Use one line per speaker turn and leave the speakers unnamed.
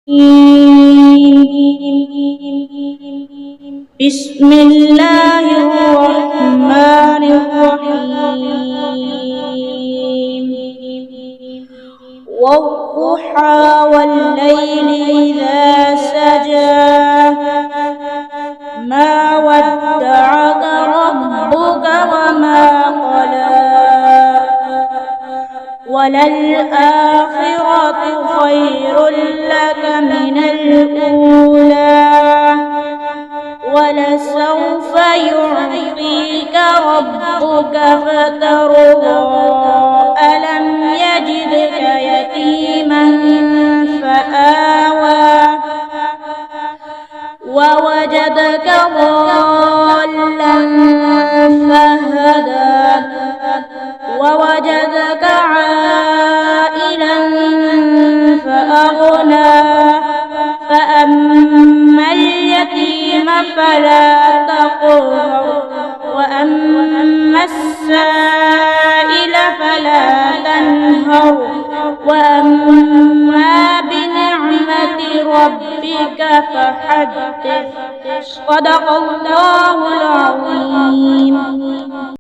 بسم الله الرحمن الرحيم والضحى والليل إذا سجى ما ودعك ربك وما قلى وللآخرة خير لك من الأولى ولسوف يعطيك ربك فترضى ألم يجدك يتيما فآوى ووجدك ضالا فهدى ووجدك عائلا فأغنى فأما اليتيم فلا تقهر وأما السائل فلا تنهر وأما بنعمة ربك فحدث. صدق الله العظيم.